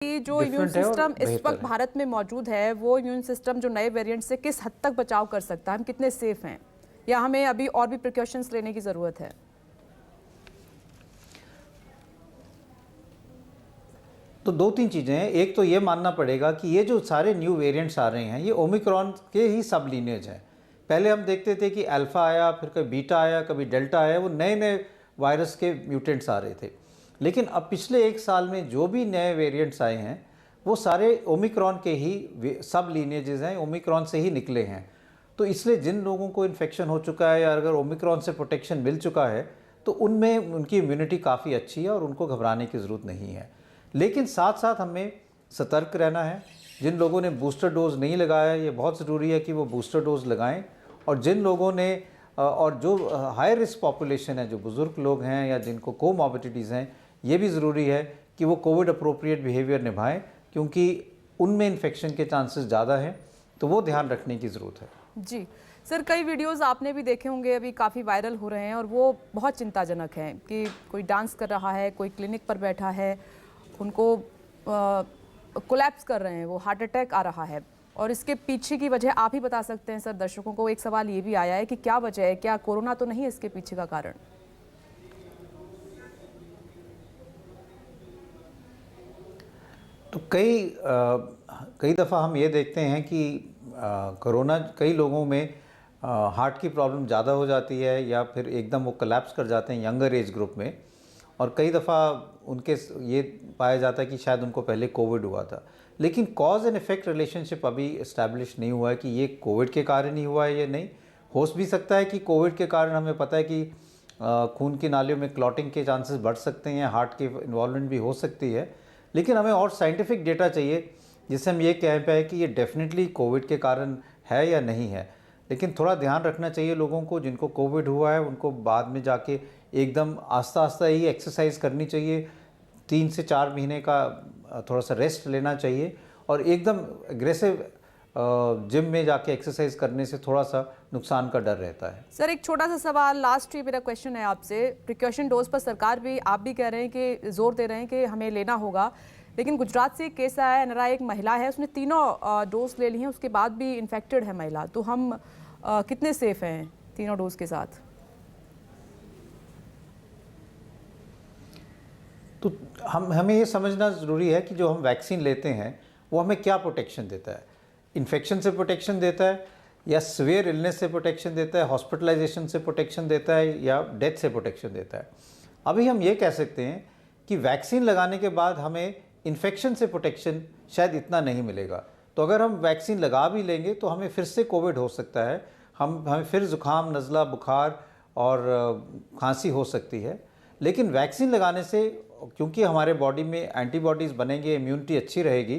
कि जो immune system इस वक्त भारत में मौजूद है वो इम्यून सिस्टम जो नए वेरिएंट से किस हद तक बचाव कर सकता है, हम कितने सेफ हैं, या हमें अभी और भी प्रिकॉशंस लेने की जरूरत है? तो दो तीन चीज़ें हैं। एक तो ये मानना पड़ेगा कि ये जो सारे न्यू वेरिएंट्स आ रहे हैं ये ओमिक्रॉन के ही सब लीनेज हैं। पहले हम देखते थे कि अल्फ़ा आया, फिर कभी बीटा आया, कभी डेल्टा आया, वो नए नए वायरस के म्यूटेंट्स आ रहे थे। लेकिन अब पिछले एक साल में जो भी नए वेरिएंट्स आए हैं वो सारे ओमिक्रॉन के ही सब लीनेजेस हैं, ओमिक्रॉन से ही निकले हैं। तो इसलिए जिन लोगों को इन्फेक्शन हो चुका है या अगर ओमिक्रॉन से प्रोटेक्शन मिल चुका है तो उनमें उनकी इम्यूनिटी काफ़ी अच्छी है और उनको घबराने की ज़रूरत नहीं है। लेकिन साथ साथ हमें सतर्क रहना है। जिन लोगों ने बूस्टर डोज़ नहीं लगाया ये बहुत ज़रूरी है कि वो बूस्टर डोज़ लगाएं। और जिन लोगों ने और जो हाई रिस्क पॉपुलेशन है, जो बुज़ुर्ग लोग हैं या जिनको कोमॉर्बिडिटीज़ हैं, ये भी ज़रूरी है कि वो कोविड अप्रोप्रिएट बिहेवियर निभाएं, क्योंकि उनमें इन्फेक्शन के चांसेस ज़्यादा हैं। तो वो ध्यान रखने की ज़रूरत है। जी सर, कई वीडियोस आपने भी देखे होंगे, अभी काफ़ी वायरल हो रहे हैं और वो बहुत चिंताजनक हैं कि कोई डांस कर रहा है, कोई क्लिनिक पर बैठा है, उनको कोलैप्स कर रहे हैं, वो हार्ट अटैक आ रहा है। और इसके पीछे की वजह आप ही बता सकते हैं सर दर्शकों को। एक सवाल ये भी आया है कि क्या वजह है, क्या कोरोना तो नहीं है इसके पीछे का कारण? तो कई दफ़ा हम ये देखते हैं कि कोरोना कई लोगों में हार्ट की प्रॉब्लम ज़्यादा हो जाती है या फिर एकदम वो कोलैप्स कर जाते हैं यंगर एज ग्रुप में। और कई दफ़ा उनके ये पाया जाता है कि शायद उनको पहले कोविड हुआ था। लेकिन कॉज एंड इफ़ेक्ट रिलेशनशिप अभी इस्टेब्लिश नहीं हुआ है कि ये कोविड के कारण ही हुआ है या नहीं। हो भी सकता है कि कोविड के कारण हमें पता है कि खून की नालियों में क्लॉटिंग के चांसेस बढ़ सकते हैं, हार्ट की इन्वॉल्वमेंट भी हो सकती है। लेकिन हमें और साइंटिफिक डेटा चाहिए जिससे हम ये कह पाए कि ये डेफिनेटली कोविड के कारण है या नहीं है। लेकिन थोड़ा ध्यान रखना चाहिए लोगों को, जिनको कोविड हुआ है उनको बाद में जाके एकदम आस्ता आस्ता ही एक्सरसाइज करनी चाहिए। 3 से 4 महीने का थोड़ा सा रेस्ट लेना चाहिए और एकदम एग्रेसिव जिम में जाके एक्सरसाइज करने से थोड़ा सा नुकसान का डर रहता है। सर एक छोटा सा सवाल, लास्ट ही मेरा क्वेश्चन है आपसे। प्रिकॉशन डोज पर सरकार भी, आप भी कह रहे हैं कि जोर दे रहे हैं कि हमें लेना होगा, लेकिन गुजरात से एक केस आया है, एनआरआई एक महिला है, उसने तीनों डोज ले ली हैं, उसके बाद भी इन्फेक्टेड है महिला। तो हम कितने सेफ हैं तीनों डोज के साथ? तो हमें ये समझना ज़रूरी है कि जो हम वैक्सीन लेते हैं वो हमें क्या प्रोटेक्शन देता है। इन्फेक्शन से प्रोटेक्शन देता है या सीवियर इलनेस से प्रोटेक्शन देता है, हॉस्पिटलाइजेशन से प्रोटेक्शन देता है या डेथ से प्रोटेक्शन देता है। अभी हम ये कह सकते हैं कि वैक्सीन लगाने के बाद हमें इन्फेक्शन से प्रोटेक्शन शायद इतना नहीं मिलेगा। तो अगर हम वैक्सीन लगा भी लेंगे तो हमें फिर से कोविड हो सकता है, हमें फिर ज़ुकाम, नज़ला, बुखार और खांसी हो सकती है। लेकिन वैक्सीन लगाने से क्योंकि हमारे बॉडी में एंटीबॉडीज़ बनेंगे, इम्यूनिटी अच्छी रहेगी,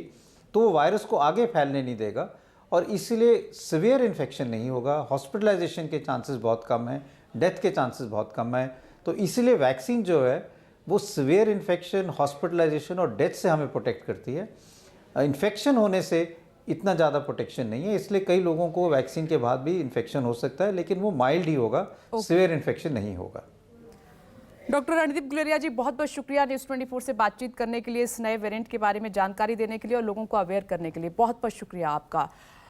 तो वो वायरस को आगे फैलने नहीं देगा और इसलिए सीवियर इन्फेक्शन नहीं होगा, हॉस्पिटलाइजेशन के चांसेस बहुत कम हैं, डेथ के चांसेस बहुत कम हैं। तो इसलिए वैक्सीन जो है वो सीवियर इन्फेक्शन, हॉस्पिटलाइजेशन और डेथ से हमें प्रोटेक्ट करती है। इन्फेक्शन होने से इतना ज़्यादा प्रोटेक्शन नहीं है, इसलिए कई लोगों को वैक्सीन के बाद भी इन्फेक्शन हो सकता है, लेकिन वो माइल्ड ही होगा, सीवियर इन्फेक्शन नहीं होगा। डॉक्टर रणदीप गुलेरिया जी, बहुत बहुत शुक्रिया न्यूज़ 24 से बातचीत करने के लिए, इस नए वेरिएंट के बारे में जानकारी देने के लिए और लोगों को अवेयर करने के लिए। बहुत बहुत शुक्रिया आपका।